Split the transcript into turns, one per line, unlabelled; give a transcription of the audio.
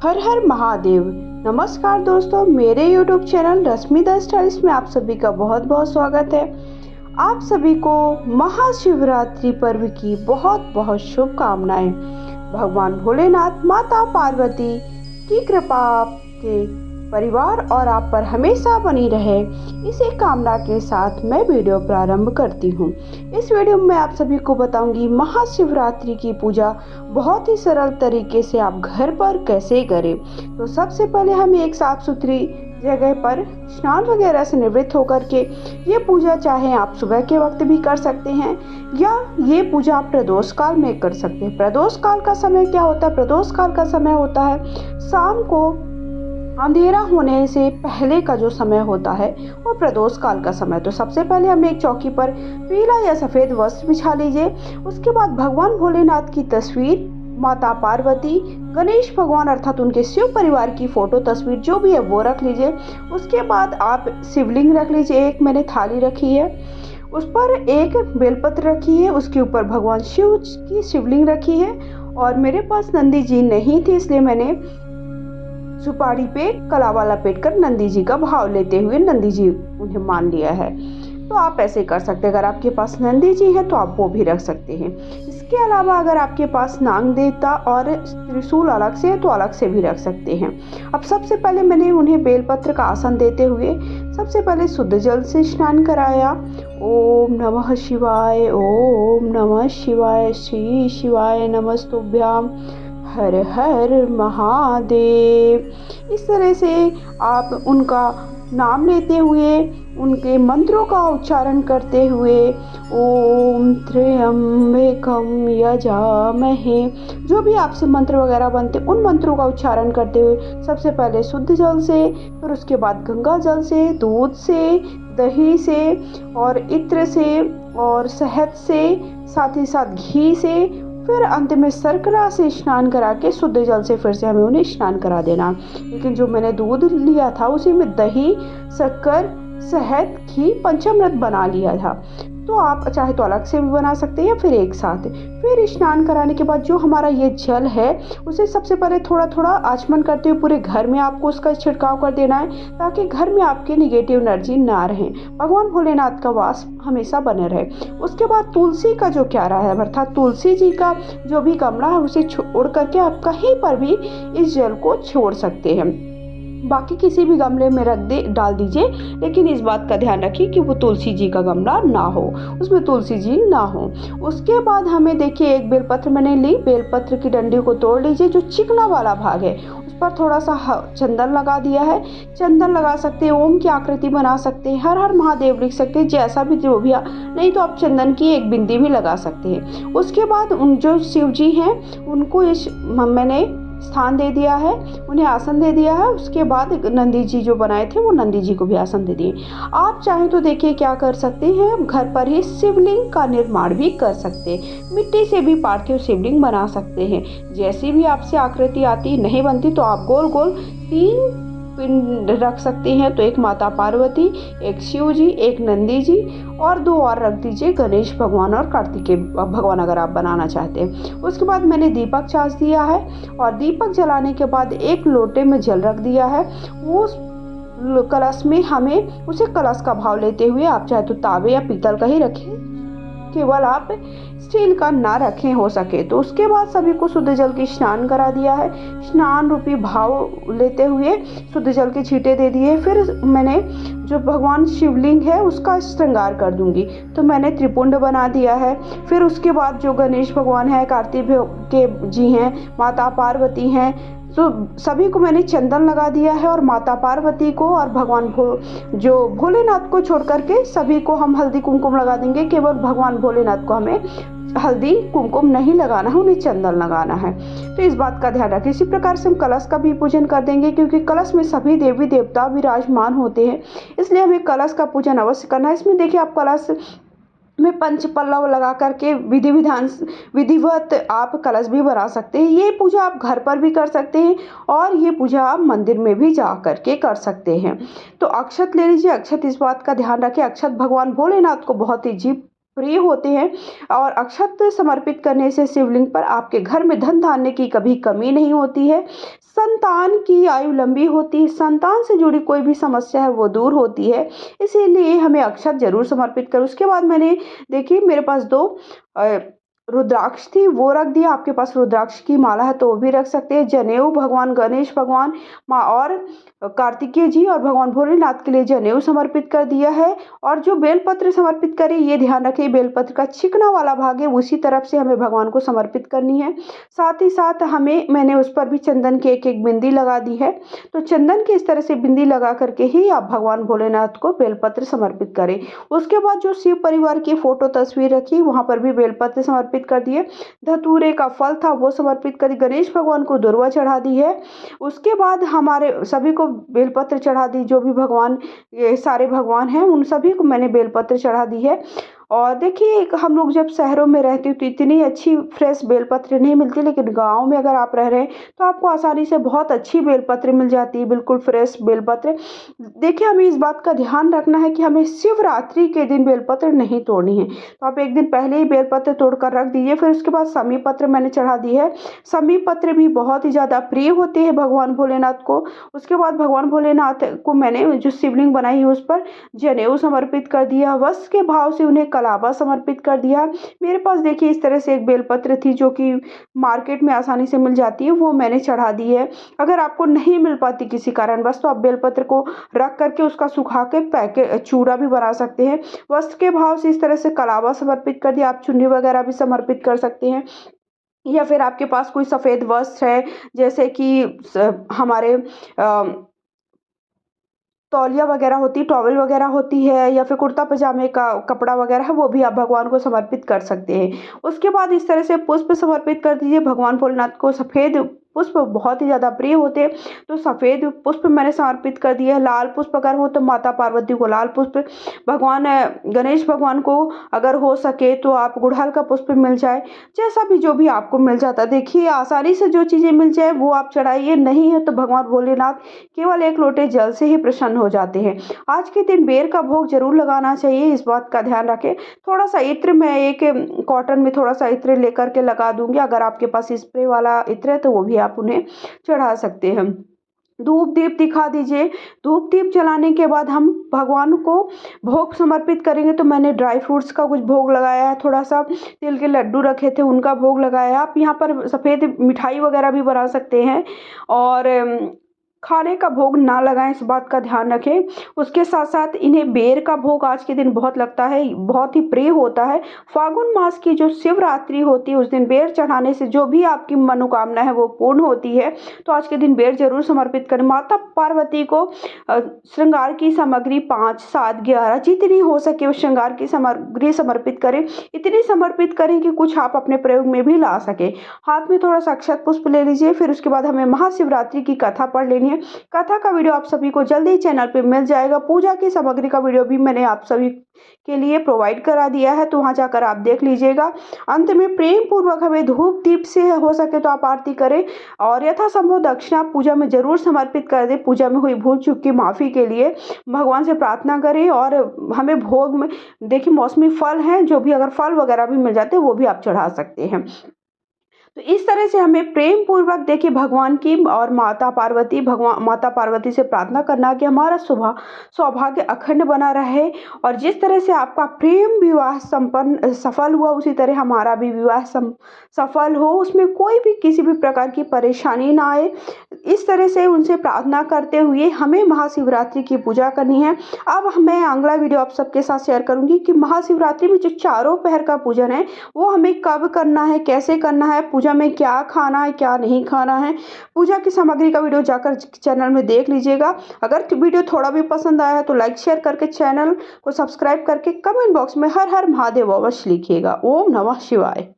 हर हर महादेव। नमस्कार दोस्तों, मेरे YouTube channel Rashmi the stylist में आप सभी का बहुत बहुत स्वागत है। आप सभी को महाशिवरात्रि पर्व की बहुत बहुत शुभकामनाएं। भगवान भोलेनाथ, माता पार्वती की कृपा आपके परिवार और आप पर हमेशा बनी रहे, इसी कामना के साथ मैं वीडियो प्रारंभ करती हूँ। इस वीडियो में आप सभी को बताऊंगी महाशिवरात्रि की पूजा बहुत ही सरल तरीके से आप घर पर कैसे करें। तो सबसे पहले हमें एक साफ सुथरी जगह पर स्नान वगैरह से निवृत्त होकर के ये पूजा चाहे आप सुबह के वक्त भी कर सकते हैं या ये पूजा आप प्रदोष काल में कर सकते हैं। प्रदोष काल का समय क्या होता है? प्रदोष काल का समय होता है शाम को अंधेरा होने से पहले का जो समय होता है वो प्रदोष काल का समय। तो सबसे पहले हमें एक चौकी पर पीला या सफ़ेद वस्त्र बिछा लीजिए। उसके बाद भगवान भोलेनाथ की तस्वीर, माता पार्वती, गणेश भगवान अर्थात उनके शिव परिवार की फोटो तस्वीर जो भी है वो रख लीजिए। उसके बाद आप शिवलिंग रख लीजिए। एक मैंने थाली रखी है, उस पर एक बेलपत्र रखी है, उसके ऊपर भगवान शिव की शिवलिंग रखी है। और मेरे पास नंदी जी नहीं थी, इसलिए मैंने सुपारी पे कलावा लपेट कर नंदी जी का भाव लेते हुए नंदी जी उन्हें मान लिया है। तो आप ऐसे कर सकते हैं। अगर आपके पास नंदी जी हैं तो आप वो भी रख सकते हैं। इसके अलावा अगर आपके पास नाग देवता और त्रिशूल अलग से है तो अलग से भी रख सकते हैं। अब सबसे पहले मैंने उन्हें बेलपत्र का आसन देते हुए सबसे पहले शुद्ध जल से स्नान कराया। ओम नमः शिवाय, ओम नमः शिवाय, श्री शिवाय नमस्तुभ्याम, हर हर महादेव। इस तरह से आप उनका नाम लेते हुए उनके मंत्रों का उच्चारण करते हुए ओम त्र्यंबकम यजामहे, जो भी आपसे मंत्र वगैरह बनते उन मंत्रों का उच्चारण करते हुए सबसे पहले शुद्ध जल से, फिर उसके बाद गंगा जल से, दूध से, दही से और इत्र से और शहद से, साथ ही साथ घी से, फिर अंत में शर्करा से स्नान करा के शुद्ध जल से फिर से हमें उन्हें स्नान करा देना। लेकिन जो मैंने दूध लिया था उसी में दही, शक्कर, शहद, घी, पंचामृत बना लिया था। तो आप चाहे तो अलग से भी बना सकते हैं या फिर एक साथ। फिर स्नान कराने के बाद जो हमारा ये जल है उसे सबसे पहले थोड़ा थोड़ा आचमन करते हुए पूरे घर में आपको उसका छिड़काव कर देना है, ताकि घर में आपके निगेटिव एनर्जी ना रहे, भगवान भोलेनाथ का वास हमेशा बने रहे। उसके बाद तुलसी का जो क्यारा है अर्थात तुलसी जी का जो भी गमला है उसे छोड़ करके आप कहीं पर भी इस जल को छोड़ सकते हैं। बाकी किसी भी गमले में डाल दीजिए, लेकिन इस बात का ध्यान रखिए कि वो तुलसी जी का गमला ना हो, उसमें तुलसी जी ना हो। उसके बाद हमें देखिए एक बेलपत्र मैंने ली, बेलपत्र की डंडी को तोड़ लीजिए। जो चिकना वाला भाग है उस पर थोड़ा सा चंदन लगा दिया है। चंदन लगा सकते हैं, ओम की आकृति बना सकते हैं, हर हर महादेव लिख सकते हैं, जैसा भी जो भी नहीं तो आप चंदन की एक बिंदी भी लगा सकते हैं। उसके बाद उन जो शिव जी हैं उनको मैंने स्थान दे दिया है, उन्हें आसन दे दिया है। उसके बाद नंदी जी जो बनाए थे वो नंदी जी को भी आसन दे दिए। आप चाहें तो देखिए क्या कर सकते हैं, घर पर ही शिवलिंग का निर्माण भी कर सकते हैं। मिट्टी से भी पार्थिव शिवलिंग बना सकते हैं। जैसी भी आपसे आकृति आती नहीं बनती तो आप गोल गोल 3 पिंड रख सकते हैं। तो एक माता पार्वती, एक शिव जी, एक नंदी जी और 2 और रख दीजिए गणेश भगवान और कार्तिकेय भगवान अगर आप बनाना चाहते हैं। उसके बाद मैंने दीपक चार्ज दिया है और दीपक जलाने के बाद एक लोटे में जल रख दिया है। वो कलश में हमें उसे कलश का भाव लेते हुए आप चाहे तो तांबे या पीतल का ही रखें, केवल आप स्टील का ना रखें हो सके तो। उसके बाद सभी को शुद्ध जल की स्नान करा दिया है। स्नान रूपी भाव लेते हुए शुद्ध जल के छींटे दे दिए। फिर मैंने जो भगवान शिवलिंग है उसका श्रृंगार कर दूंगी, तो मैंने त्रिपुंड बना दिया है। फिर उसके बाद जो गणेश भगवान है, कार्तिकेय जी हैं, माता पार्वती हैं, तो सभी को मैंने चंदन लगा दिया है। और माता पार्वती को और भगवान जो भोलेनाथ को छोड़ करके सभी को हम हल्दी कुमकुम लगा देंगे। केवल भगवान भोलेनाथ को हमें हल्दी कुमकुम नहीं लगाना है, उन्हें चंदन लगाना है। तो इस बात का ध्यान रखें। इसी प्रकार से हम कलश का भी पूजन कर देंगे, क्योंकि कलश में सभी देवी देवता विराजमान होते हैं, इसलिए हमें कलश का पूजन अवश्य करना है। इसमें देखिए आप कलश में पंच पल्लव लगा करके विधिवत आप कलश भी बना सकते हैं। ये पूजा आप घर पर भी कर सकते हैं और ये पूजा आप मंदिर में भी जा करके कर सकते हैं। तो अक्षत ले लीजिए। अक्षत इस बात का ध्यान रखें, अक्षत भगवान भोलेनाथ को बहुत ही प्रिय होते हैं। और अक्षत समर्पित करने से शिवलिंग पर आपके घर में धन धान्य की कभी कमी नहीं होती है। संतान की आयु लंबी होती है, संतान से जुड़ी कोई भी समस्या है वो दूर होती है। इसीलिए हमें अक्षत जरूर समर्पित करें। उसके बाद मैंने देखिए मेरे पास 2 रुद्राक्ष थी, वो रख दिया। आपके पास रुद्राक्ष की माला है तो वो भी रख सकते हैं। जनेऊ भगवान गणेश भगवान माँ और कार्तिकेय जी और भगवान भोलेनाथ के लिए जनेऊ समर्पित कर दिया है। और जो बेलपत्र समर्पित करें ये ध्यान रखें, बेलपत्र का चिकना वाला भाग है उसी तरफ से हमें भगवान को समर्पित करनी है। साथ ही साथ मैंने उस पर भी चंदन की एक एक बिंदी लगा दी है। तो चंदन की इस तरह से बिंदी लगा करके ही आप भगवान भोलेनाथ को बेलपत्र समर्पित करें। उसके बाद जो शिव परिवार की फोटो तस्वीर रखी वहां पर भी बेलपत्र समर्पित कर दिए। धतूरे का फल था वो समर्पित कर, गणेश भगवान को दुर्वा चढ़ा दी है। उसके बाद हमारे सभी को बेलपत्र चढ़ा दी। जो भी भगवान, ये सारे भगवान हैं उन सभी को मैंने बेलपत्र चढ़ा दी है। और देखिए हम लोग जब शहरों में रहते हैं तो इतनी अच्छी फ्रेश बेलपत्र नहीं मिलती, लेकिन गांव में अगर आप रह रहे हैं तो आपको आसानी से बहुत अच्छी बेलपत्र मिल जाती है, बिल्कुल फ्रेश बेलपत्र। देखिए हमें इस बात का ध्यान रखना है कि हमें शिवरात्रि के दिन बेलपत्र नहीं तोड़नी है। तो आप एक दिन पहले ही बेलपत्र तोड़कर रख दीजिए। फिर उसके बाद समी पत्र मैंने चढ़ा दी है। समी पत्र भी बहुत ही ज़्यादा प्रिय होते हैं भगवान भोलेनाथ को। उसके बाद भगवान भोलेनाथ को मैंने जो शिवलिंग बनाई है उस पर जनेऊ समर्पित कर दिया। वस्त्र के भाव से उन्हें कलावा समर्पित कर दिया। मेरे पास देखिए इस तरह से एक बेलपत्र थी जो कि मार्केट में आसानी से मिल जाती है, वो मैंने चढ़ा दी है। अगर आपको नहीं मिल पाती किसी कारणवश तो आप बेलपत्र को रख करके उसका सुखा के पैकेट चूड़ा भी बना सकते हैं। वस्त्र के भाव से इस तरह से कलावा समर्पित कर दिया। आप चुन्नी वगैरह भी समर्पित कर सकते हैं। या फिर आपके पास कोई सफ़ेद वस्त्र है, जैसे कि हमारे तौलिया वगैरह होती, टॉवल वगैरह होती है, या फिर कुर्ता पजामे का कपड़ा वगैरह है, वो भी आप भगवान को समर्पित कर सकते हैं। उसके बाद इस तरह से पुष्प समर्पित कर दीजिए। भगवान भोलेनाथ को सफ़ेद पुष्प बहुत ही ज़्यादा प्रिय होते हैं, तो सफ़ेद पुष्प मैंने समर्पित कर दिया है। लाल पुष्प अगर हो तो माता पार्वती को लाल पुष्प, भगवान गणेश भगवान को अगर हो सके तो आप गुड़हल का पुष्प मिल जाए, जैसा भी जो भी आपको मिल जाता है। देखिए आसानी से जो चीज़ें मिल जाए वो आप चढ़ाइए, नहीं है तो भगवान भोलेनाथ केवल 1 लोटे जल से ही प्रसन्न हो जाते हैं। आज के दिन बेर का भोग जरूर लगाना चाहिए, इस बात का ध्यान रखें। थोड़ा सा इत्र मैं एक कॉटन में थोड़ा सा इत्र लेकर के लगा दूंगी। अगर आपके पास स्प्रे वाला इत्र है तो वो भी आप उन्हें चढ़ा सकते हैं। धूप दीप दिखा दीजिए। धूप दीप जलाने के बाद हम भगवान को भोग समर्पित करेंगे। तो मैंने ड्राई फ्रूट्स का कुछ भोग लगाया है, थोड़ा सा तिल के लड्डू रखे थे उनका भोग लगाया। आप यहाँ पर सफ़ेद मिठाई वगैरह भी बना सकते हैं। और खाने का भोग ना लगाएं, इस बात का ध्यान रखें। उसके साथ साथ इन्हें बेर का भोग आज के दिन बहुत लगता है, बहुत ही प्रिय होता है। फागुन मास की जो शिवरात्रि होती है उस दिन बेर चढ़ाने से जो भी आपकी मनोकामना है वो पूर्ण होती है। तो आज के दिन बेर जरूर समर्पित करें। माता पार्वती को श्रृंगार की सामग्री 5, 7, 11 जितनी हो सके उस श्रृंगार की सामग्री समर्पित करें। इतनी समर्पित करें कि कुछ आप अपने प्रयोग में भी ला सके। हाथ में थोड़ा सा अक्षत पुष्प ले लीजिए। फिर उसके बाद हमें महाशिवरात्रि की कथा पढ़ लेनी है। कथा का वीडियो आप सभी को जल्दी ही चैनल पे मिल जाएगा। पूजा की सामग्री का वीडियो भी मैंने आप सभी के लिए प्रोवाइड करा दिया है, तो वहां जाकर आप देख लीजिएगा। अंत में प्रेम पूर्वक हमें धूप दीप से हो सके तो आप आरती करें और यथासंभव दक्षिणा पूजा में जरूर समर्पित कर दें। पूजा में हुई भूल चूक की माफी के लिए भगवान से प्रार्थना करें। और हमें भोग में देखिए मौसमी फल हैं, जो भी अगर फल वगैरह भी मिल जाते हैं वो भी आप चढ़ा सकते हैं। तो इस तरह से हमें प्रेम पूर्वक देखिए भगवान की और माता पार्वती से प्रार्थना करना कि हमारा सौभाग्य अखंड बना रहे। और जिस तरह से आपका प्रेम विवाह सफल हुआ उसी तरह हमारा भी विवाह सफल हो, उसमें कोई भी किसी भी प्रकार की परेशानी ना आए। इस तरह से उनसे प्रार्थना करते हुए हमें महाशिवरात्रि की पूजा करनी है। अब मैं अगला वीडियो आप सबके साथ शेयर करूंगी कि महाशिवरात्रि में जो चारों पहर का पूजन है वो हमें कब करना है, कैसे करना है, पूजा में क्या खाना है क्या नहीं खाना है। पूजा की सामग्री का वीडियो जाकर चैनल में देख लीजिएगा। अगर वीडियो थोड़ा भी पसंद आया है तो लाइक शेयर करके चैनल को सब्सक्राइब करके कमेंट बॉक्स में हर हर महादेव अवश्य लिखिएगा। ओम नमः शिवाय।